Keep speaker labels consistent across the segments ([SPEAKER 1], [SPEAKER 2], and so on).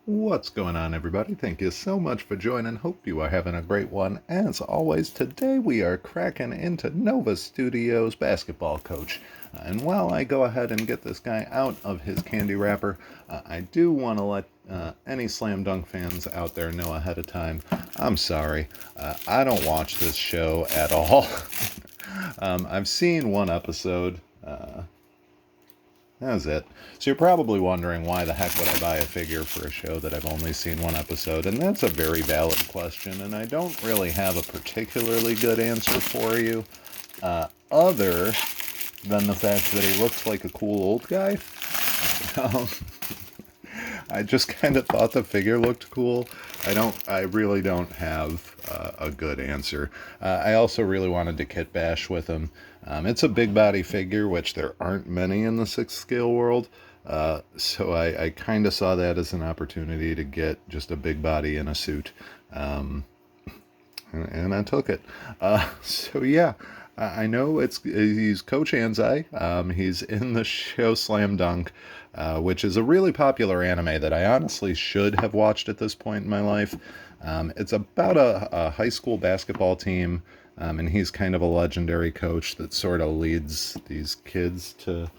[SPEAKER 1] What's going on, everybody? Thank you so much for joining. Hope you are having a great one. As always, today we are cracking into Nova Studios basketball coach. And while I go ahead and get this guy out of his candy wrapper, I do want to let any slam dunk fans out there know ahead of time, I'm sorry. I don't watch this show at all. I've seen one episode. That was it. So you're probably wondering, why the heck would I buy a figure for a show that I've only seen one episode? And that's a very valid question, and I don't really have a particularly good answer for you, other than the fact that he looks like a cool old guy. Um, I just kind of thought the figure looked cool. I really don't have a good answer. I also really wanted to kit bash with him. It's a big body figure, which there aren't many in the 6th scale world. So I kind of saw that as an opportunity to get just a big body in a suit. And I took it. So yeah, I know he's Coach Anzai. He's in the show Slam Dunk, which is a really popular anime that I honestly should have watched at this point in my life. It's about a high school basketball team, and he's kind of a legendary coach that sort of leads these kids to,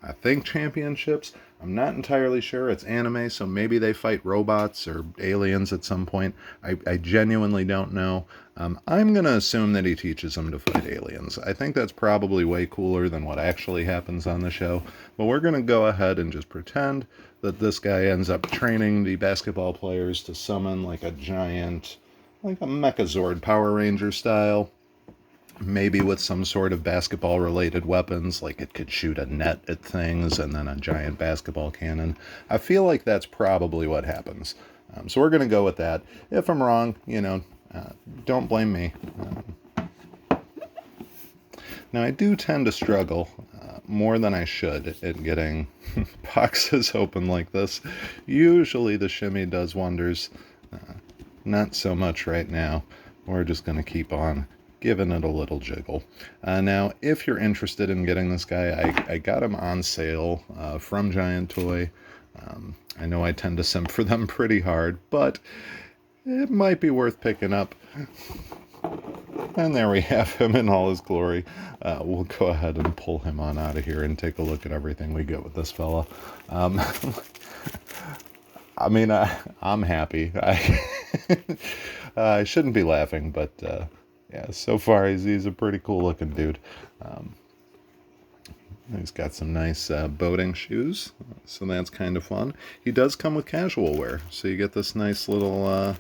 [SPEAKER 1] I think, championships. I'm not entirely sure. It's anime, so maybe they fight robots or aliens at some point. I genuinely don't know. I'm going to assume that he teaches them to fight aliens. I think that's probably way cooler than what actually happens on the show. But we're going to go ahead and just pretend that this guy ends up training the basketball players to summon like a giant, like a Mechazord Power Ranger style. Maybe with some sort of basketball-related weapons, like it could shoot a net at things and then a giant basketball cannon. I feel like that's probably what happens. So we're going to go with that. If I'm wrong, don't blame me. Now, I do tend to struggle more than I should at getting boxes open like this. Usually the shimmy does wonders. Not so much right now. We're just going to keep on giving it a little jiggle. Now, if you're interested in getting this guy, I got him on sale from Giant Toy. I know I tend to simp for them pretty hard, but it might be worth picking up. And there we have him in all his glory. We'll go ahead and pull him on out of here and take a look at everything we get with this fella. I mean, I'm happy. I shouldn't be laughing, but yeah, so far he's a pretty cool looking dude. He's got some nice boating shoes, so that's kind of fun. He does come with casual wear, so you get this nice little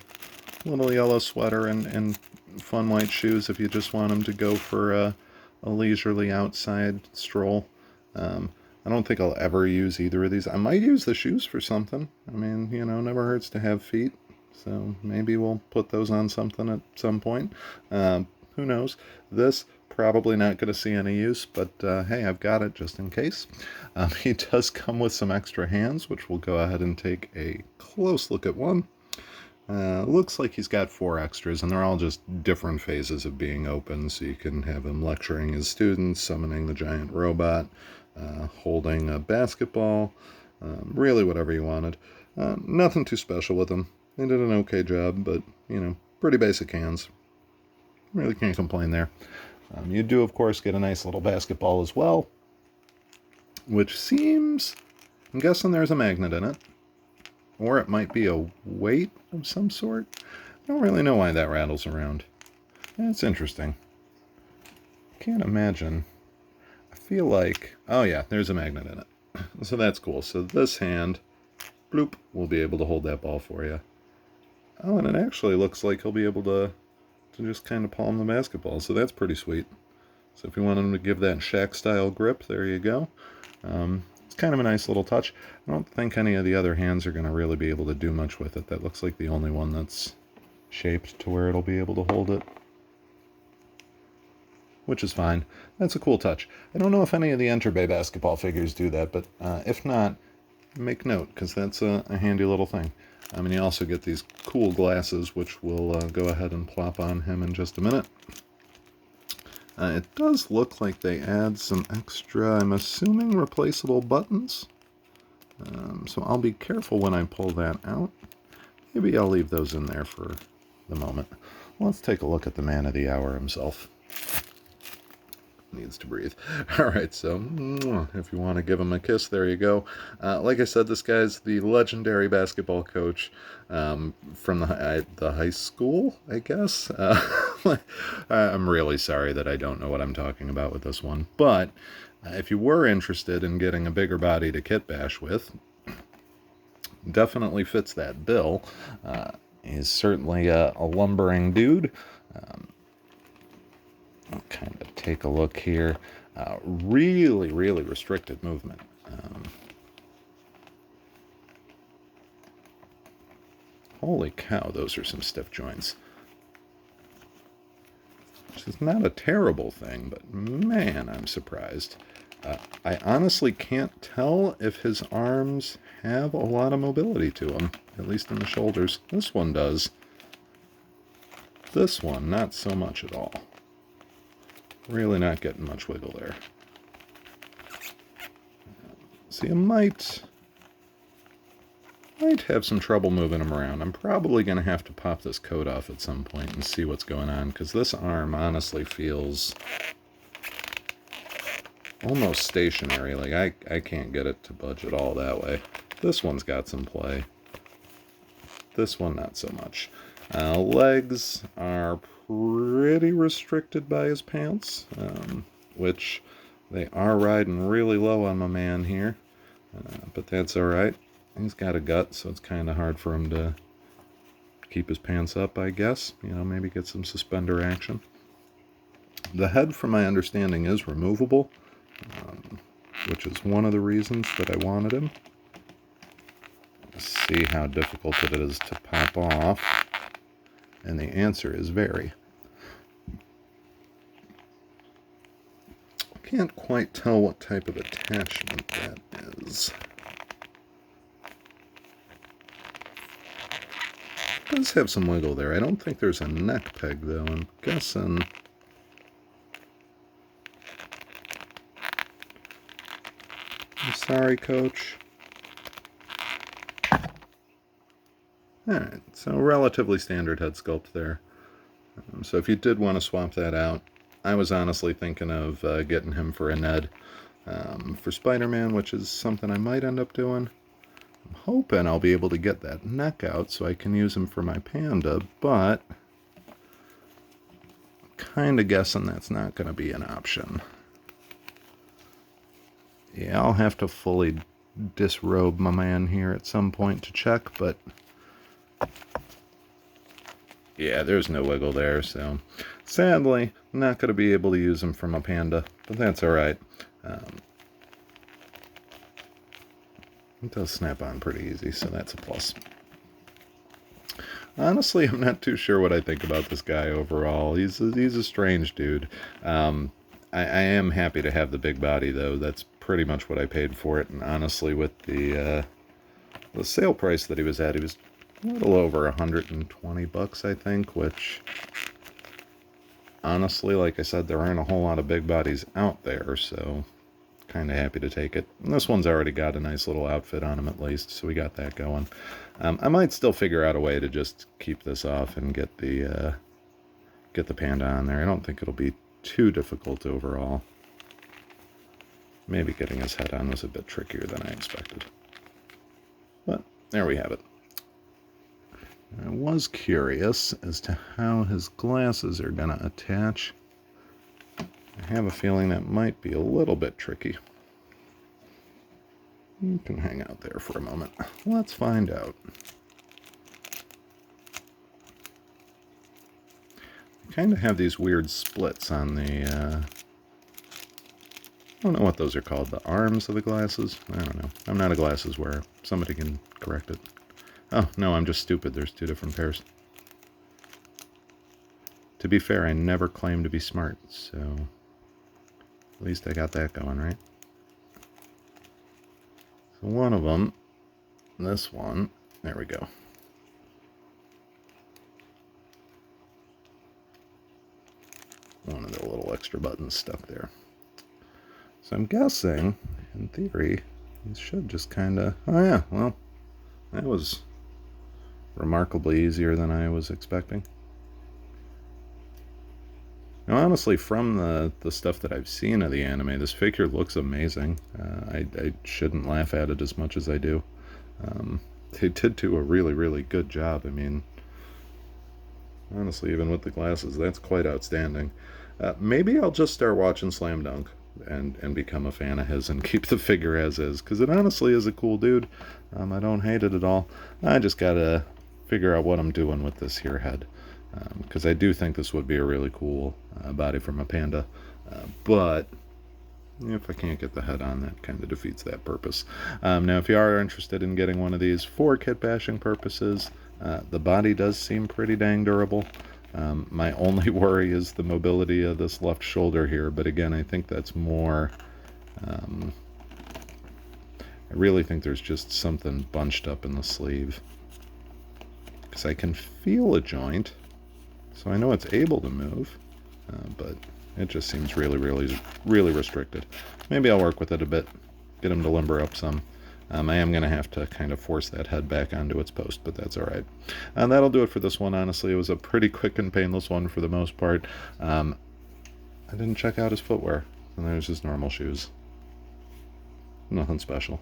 [SPEAKER 1] yellow sweater and fun white shoes if you just want him to go for a leisurely outside stroll. I don't think I'll ever use either of these. I might use the shoes for something. I mean, never hurts to have feet. So maybe we'll put those on something at some point. Who knows? This, probably not going to see any use, but hey, I've got it just in case. He does come with some extra hands, which we'll go ahead and take a close look at one. Looks like he's got 4 extras, and they're all just different phases of being open, so you can have him lecturing his students, summoning the giant robot, holding a basketball, really whatever you wanted. Nothing too special with him. They did an okay job, but, pretty basic hands. Really can't complain there. You do, of course, get a nice little basketball as well, which seems, I'm guessing there's a magnet in it. Or it might be a weight of some sort. I don't really know why that rattles around. That's interesting. Can't imagine. I feel like, oh yeah, there's a magnet in it. So that's cool. So this hand, bloop, will be able to hold that ball for you. Oh, and it actually looks like he'll be able to just kind of palm the basketball. So that's pretty sweet. So if you want him to give that Shaq-style grip, there you go. It's kind of a nice little touch. I don't think any of the other hands are going to really be able to do much with it. That looks like the only one that's shaped to where it'll be able to hold it, which is fine. That's a cool touch. I don't know if any of the Enter Bay basketball figures do that, but if not, make note, because that's a handy little thing. And you also get these cool glasses, which we'll go ahead and plop on him in just a minute. It does look like they add some extra, I'm assuming, replaceable buttons. So I'll be careful when I pull that out. maybe I'll leave those in there for the moment. Let's take a look at the man of the hour himself. Needs to breathe. All right, so if you want to give him a kiss, there you go. Like I said, this guy's the legendary basketball coach from the high school, I guess. I'm really sorry that I don't know what I'm talking about with this one, but if you were interested in getting a bigger body to kit bash with, definitely fits that bill. He's certainly a lumbering dude. I'll kind of take a look here. Really, really restricted movement. Holy cow, those are some stiff joints. Which is not a terrible thing, but man, I'm surprised. I honestly can't tell if his arms have a lot of mobility to them, at least in the shoulders. This one does. This one, not so much at all. Really not getting much wiggle there. See, I might have some trouble moving him around. I'm probably going to have to pop this coat off at some point and see what's going on, because this arm honestly feels almost stationary. Like, I can't get it to budge at all that way. This one's got some play. This one, not so much. Legs are pretty restricted by his pants, which they are riding really low on my man here, but that's all right. He's got a gut, so it's kind of hard for him to keep his pants up, I guess. You know, maybe get some suspender action. The head, from my understanding, is removable, which is one of the reasons that I wanted him. Let's see how difficult it is to pop off. And the answer is very. Can't quite tell what type of attachment that is. It does have some wiggle there. I don't think there's a neck peg, though. I'm guessing. I'm sorry, Coach. Alright, so relatively standard head sculpt there. So if you did want to swap that out, I was honestly thinking of getting him for a Ned for Spider-Man, which is something I might end up doing. I'm hoping I'll be able to get that neck out so I can use him for my Panda, but kind of guessing that's not going to be an option. Yeah, I'll have to fully disrobe my man here at some point to check, but yeah, there's no wiggle there, so sadly, I'm not going to be able to use him for my Panda, but that's alright. It does snap on pretty easy, so that's a plus. Honestly, I'm not too sure what I think about this guy overall. He's a strange dude. I am happy to have the big body, though. That's pretty much what I paid for it, and honestly, with the sale price that he was at, he was a little over $120, I think, which, honestly, like I said, there aren't a whole lot of big bodies out there, so kind of happy to take it. And this one's already got a nice little outfit on him, at least, so we got that going. I might still figure out a way to just keep this off and get the Panda on there. I don't think it'll be too difficult overall. Maybe getting his head on was a bit trickier than I expected. But there we have it. I was curious as to how his glasses are going to attach. I have a feeling that might be a little bit tricky. You can hang out there for a moment. Let's find out. I kind of have these weird splits on the, I don't know what those are called, the arms of the glasses? I don't know. I'm not a glasses wearer. Somebody can correct it. Oh, no, I'm just stupid. There's two different pairs. To be fair, I never claimed to be smart, so at least I got that going, right? So one of them, this one, there we go. One of the little extra buttons stuck there. So I'm guessing, in theory, these should just kind of, oh yeah, well, that was remarkably easier than I was expecting. Now, honestly, from the stuff that I've seen of the anime, this figure looks amazing. I shouldn't laugh at it as much as I do. They did do a really, really good job. I mean, honestly, even with the glasses, that's quite outstanding. Maybe I'll just start watching Slam Dunk and become a fan of his and keep the figure as is, because it honestly is a cool dude. I don't hate it at all. I just gotta figure out what I'm doing with this here head, because I do think this would be a really cool body from a panda, but if I can't get the head on, that kind of defeats that purpose. Now, if you are interested in getting one of these for kit bashing purposes, the body does seem pretty dang durable. My only worry is the mobility of this left shoulder here, but again, I think that's more... I really think there's just something bunched up in the sleeve. Because I can feel a joint, so I know it's able to move, but it just seems really, really, really restricted. Maybe I'll work with it a bit, get him to limber up some. I am going to have to kind of force that head back onto its post, but that's all right. And that'll do it for this one, honestly. It was a pretty quick and painless one for the most part. I didn't check out his footwear, and there's his normal shoes. Nothing special.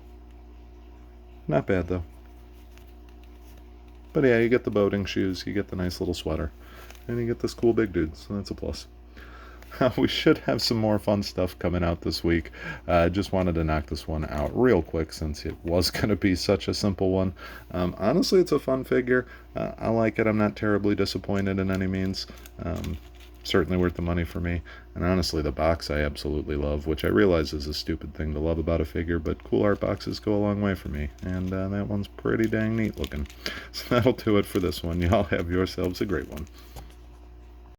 [SPEAKER 1] Not bad, though. But yeah, you get the boating shoes, you get the nice little sweater, and you get this cool big dude, so that's a plus. We should have some more fun stuff coming out this week. I just wanted to knock this one out real quick since it was going to be such a simple one. Honestly, it's a fun figure. I like it. I'm not terribly disappointed in any means. Certainly worth the money for me. And honestly, the box I absolutely love, which I realize is a stupid thing to love about a figure, but cool art boxes go a long way for me. And that one's pretty dang neat looking. So that'll do it for this one. Y'all have yourselves a great one.